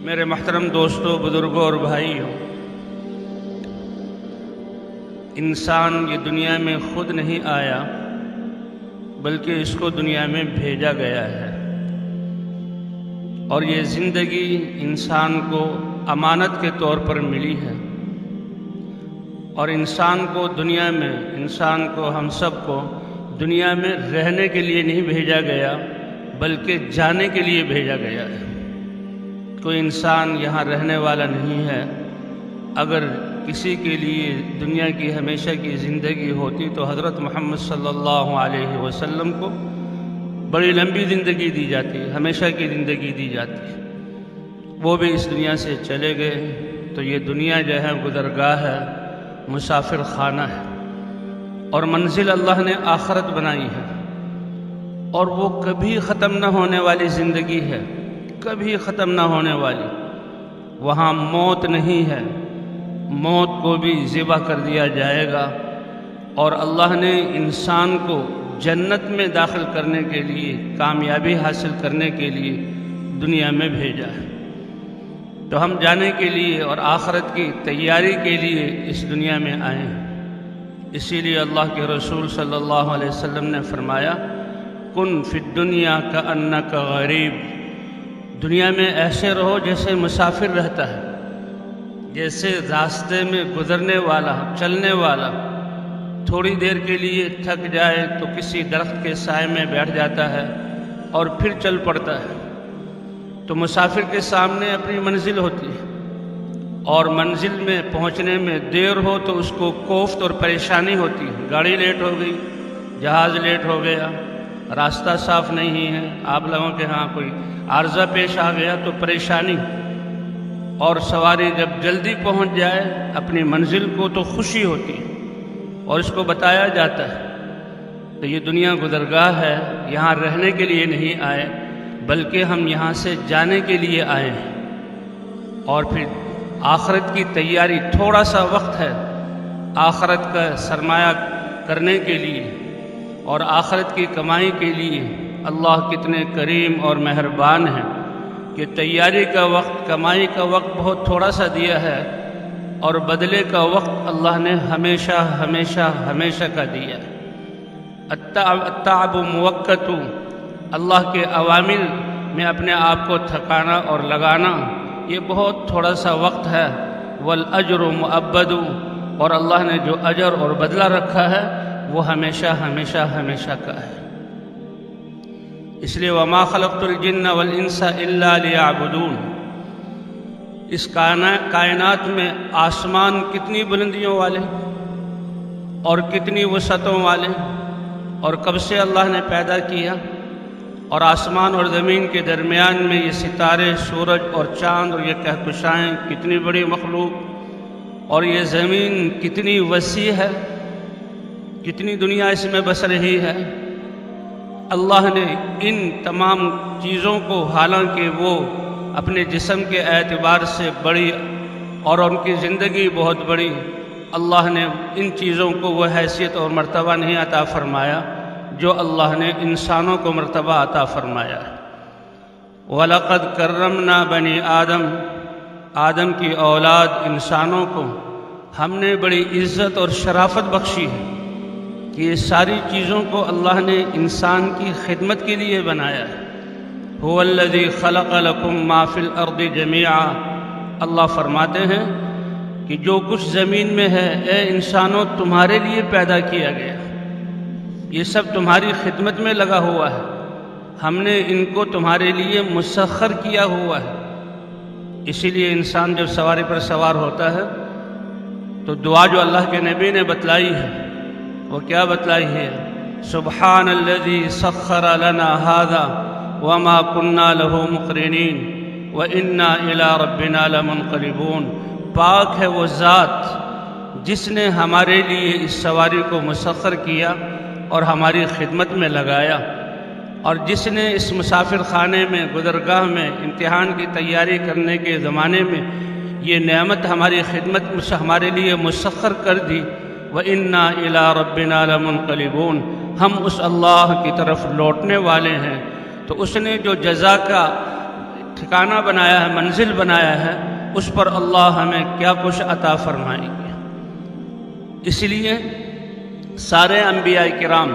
میرے محترم دوستوں، بزرگوں اور بھائیوں، انسان یہ دنیا میں خود نہیں آیا بلکہ اس کو دنیا میں بھیجا گیا ہے، اور یہ زندگی انسان کو امانت کے طور پر ملی ہے، اور انسان کو ہم سب کو دنیا میں رہنے کے لیے نہیں بھیجا گیا بلکہ جانے کے لیے بھیجا گیا ہے۔ کوئی انسان یہاں رہنے والا نہیں ہے۔ اگر کسی کے لیے دنیا کی ہمیشہ کی زندگی ہوتی تو حضرت محمد صلی اللہ علیہ وسلم کو بڑی لمبی زندگی دی جاتی، ہمیشہ کی زندگی دی جاتی۔ وہ بھی اس دنیا سے چلے گئے، تو یہ دنیا جو ہے گزرگاہ ہے، مسافر خانہ ہے، اور منزل اللہ نے آخرت بنائی ہے، اور وہ کبھی ختم نہ ہونے والی زندگی ہے، کبھی ختم نہ ہونے والی۔ وہاں موت نہیں ہے، موت کو بھی ذبح کر دیا جائے گا، اور اللہ نے انسان کو جنت میں داخل کرنے کے لیے، کامیابی حاصل کرنے کے لیے دنیا میں بھیجا ہے۔ تو ہم جانے کے لیے اور آخرت کی تیاری کے لیے اس دنیا میں آئے ہیں۔ اسی لیے اللہ کے رسول صلی اللہ علیہ وسلم نے فرمایا، کن فی الدنیا کأنک غریب، دنیا میں ایسے رہو جیسے مسافر رہتا ہے، جیسے راستے میں گزرنے والا، چلنے والا تھوڑی دیر کے لیے تھک جائے تو کسی درخت کے سائے میں بیٹھ جاتا ہے اور پھر چل پڑتا ہے۔ تو مسافر کے سامنے اپنی منزل ہوتی ہے، اور منزل میں پہنچنے میں دیر ہو تو اس کو کوفت اور پریشانی ہوتی ہے، گاڑی لیٹ ہو گئی، جہاز لیٹ ہو گیا، راستہ صاف نہیں ہے، آپ لوگوں کے ہاں کوئی عارضہ پیش آ گیا تو پریشانی، اور سواری جب جلدی پہنچ جائے اپنی منزل کو تو خوشی ہوتی ہے، اور اس کو بتایا جاتا ہے۔ تو یہ دنیا گزرگاہ ہے، یہاں رہنے کے لیے نہیں آئے بلکہ ہم یہاں سے جانے کے لیے آئے ہیں، اور پھر آخرت کی تیاری، تھوڑا سا وقت ہے آخرت کا سرمایہ کرنے کے لیے اور آخرت کی کمائی کے لیے۔ اللہ کتنے کریم اور مہربان ہیں کہ تیاری کا وقت، کمائی کا وقت بہت تھوڑا سا دیا ہے، اور بدلے کا وقت اللہ نے ہمیشہ ہمیشہ ہمیشہ کا دیا ہے۔ التعب موقت، اللہ کے اوامر میں اپنے آپ کو تھکانا اور لگانا یہ بہت تھوڑا سا وقت ہے۔ والاجر مؤبد، اور اللہ نے جو اجر اور بدلہ رکھا ہے وہ ہمیشہ ہمیشہ ہمیشہ کا ہے۔ اس لیے وما خلقت الجن والانس الا لیعبدون، اس کائنات میں آسمان کتنی بلندیوں والے اور کتنی وسعتوں والے، اور کب سے اللہ نے پیدا کیا، اور آسمان اور زمین کے درمیان میں یہ ستارے، سورج اور چاند اور یہ کہکشائیں کتنی بڑی مخلوق، اور یہ زمین کتنی وسیع ہے، کتنی دنیا اس میں بس رہی ہے۔ اللہ نے ان تمام چیزوں کو، حالانکہ وہ اپنے جسم کے اعتبار سے بڑی اور ان کی زندگی بہت بڑی، اللہ نے ان چیزوں کو وہ حیثیت اور مرتبہ نہیں عطا فرمایا جو اللہ نے انسانوں کو مرتبہ عطا فرمایا ہے۔ وَلَقَدْ كَرَّمْنَا بَنِي آدم کی اولاد انسانوں کو ہم نے بڑی عزت اور شرافت بخشی ہے کہ یہ ساری چیزوں کو اللہ نے انسان کی خدمت کے لیے بنایا ہے۔ هُوَ الَّذِي خَلَقَ لَكُم مَّا فِي الْأَرْضِ جَمِيعًا، اللہ فرماتے ہیں کہ جو کچھ زمین میں ہے اے انسانوں تمہارے لیے پیدا کیا گیا، یہ سب تمہاری خدمت میں لگا ہوا ہے، ہم نے ان کو تمہارے لیے مسخر کیا ہوا ہے۔ اسی لیے انسان جب سواری پر سوار ہوتا ہے تو دعا جو اللہ کے نبی نے بتلائی ہے وہ کیا بتلائی ہے؟ سبحان الذی سخر لنا ھذا وما كنا له مقرنین وإنا إلی ربنا لمنقلبون، پاک ہے وہ ذات جس نے ہمارے لیے اس سواری کو مسخر کیا اور ہماری خدمت میں لگایا، اور جس نے اس مسافر خانے میں، گزرگاہ میں، امتحان کی تیاری کرنے کے زمانے میں یہ نعمت ہماری خدمت میں ہمارے لیے مسخر کر دی۔ وَإِنَّا إِلَىٰ رَبِّنَا لَمُنْقَلِبُونَ، ہم اس اللہ کی طرف لوٹنے والے ہیں۔ تو اس نے جو جزا کا ٹھکانہ بنایا ہے، منزل بنایا ہے، اس پر اللہ ہمیں کیا کچھ عطا فرمائیں گے۔ اس لیے سارے انبیاء کرام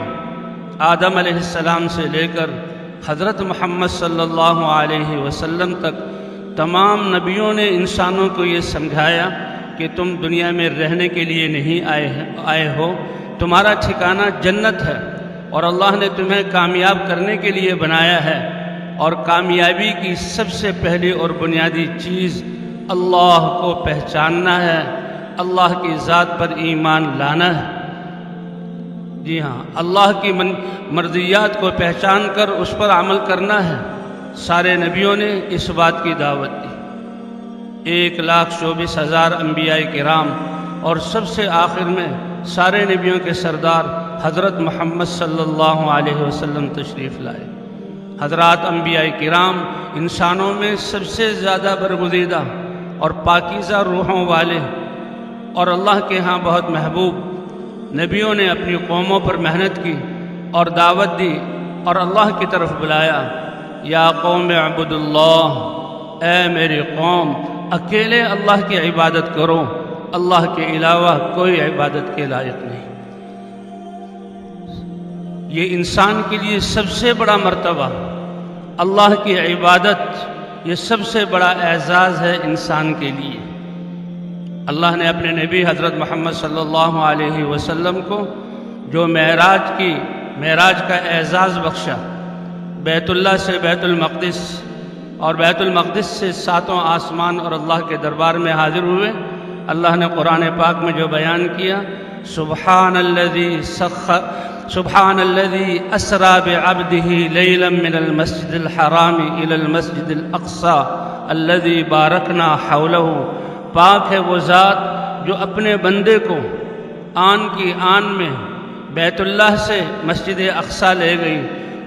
آدم علیہ السلام سے لے کر حضرت محمد صلی اللہ علیہ وسلم تک تمام نبیوں نے انسانوں کو یہ سمجھایا کہ تم دنیا میں رہنے کے لیے نہیں آئے ہو، تمہارا ٹھکانہ جنت ہے، اور اللہ نے تمہیں کامیاب کرنے کے لیے بنایا ہے، اور کامیابی کی سب سے پہلی اور بنیادی چیز اللہ کو پہچاننا ہے، اللہ کی ذات پر ایمان لانا ہے۔ جی ہاں، اللہ کی مرضیات کو پہچان کر اس پر عمل کرنا ہے۔ سارے نبیوں نے اس بات کی دعوت دی، 1,24,000 انبیاء کرام، اور سب سے آخر میں سارے نبیوں کے سردار حضرت محمد صلی اللہ علیہ وسلم تشریف لائے۔ حضرات انبیاء کرام انسانوں میں سب سے زیادہ برگزیدہ اور پاکیزہ روحوں والے اور اللہ کے ہاں بہت محبوب نبیوں نے اپنی قوموں پر محنت کی اور دعوت دی اور اللہ کی طرف بلایا، یا قوم اعبدوا اللہ، اے میری قوم اکیلے اللہ کی عبادت کرو، اللہ کے علاوہ کوئی عبادت کے لائق نہیں۔ یہ انسان کے لیے سب سے بڑا مرتبہ اللہ کی عبادت، یہ سب سے بڑا اعزاز ہے انسان کے لیے۔ اللہ نے اپنے نبی حضرت محمد صلی اللہ علیہ وسلم کو جو معراج کا اعزاز بخشا، بیت اللہ سے بیت المقدس اور بیت المقدس سے 7 آسمان اور اللہ کے دربار میں حاضر ہوئے، اللہ نے قرآن پاک میں جو بیان کیا، سبحان الذی اسری بعبدہ لیلا من المسجد الحرام الی المسجد الاقصی الذی بارکنا حولہ، پاک ہے وہ ذات جو اپنے بندے کو آن کی آن میں بیت اللہ سے مسجد اقصی لے گئی۔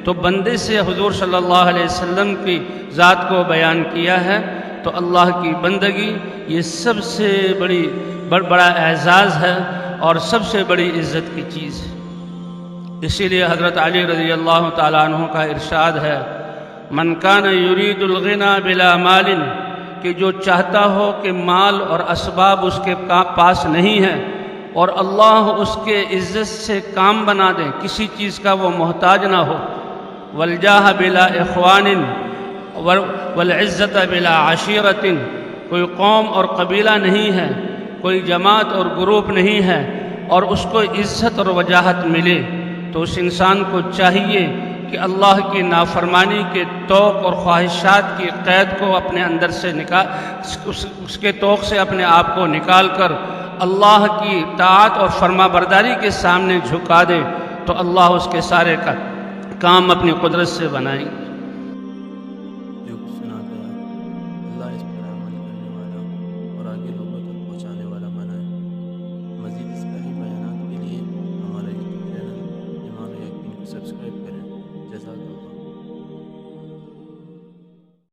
تو بندے سے حضور صلی اللہ علیہ وسلم کی ذات کو بیان کیا ہے، تو اللہ کی بندگی یہ سب سے بڑا اعزاز ہے اور سب سے بڑی عزت کی چیز ہے۔ اسی لیے حضرت علی رضی اللہ تعالیٰ عنہ کا ارشاد ہے، من کان یرید الغنی بلا مال، کہ جو چاہتا ہو کہ مال اور اسباب اس کے پاس نہیں ہے اور اللہ اس کے عزت سے کام بنا دے، کسی چیز کا وہ محتاج نہ ہو، والجاہ بلا اخوان والعزت بلا عشیرت، کوئی قوم اور قبیلہ نہیں ہے، کوئی جماعت اور گروپ نہیں ہے، اور اس کو عزت اور وجاہت ملے، تو اس انسان کو چاہیے کہ اللہ کی نافرمانی کے توق اور خواہشات کی قید کو اپنے اندر سے اس کے توق سے اپنے آپ کو نکال کر اللہ کی طاعت اور فرما برداری کے سامنے جھکا دے، تو اللہ اس کے سارے کام اپنی قدرت سے بنائیں گے۔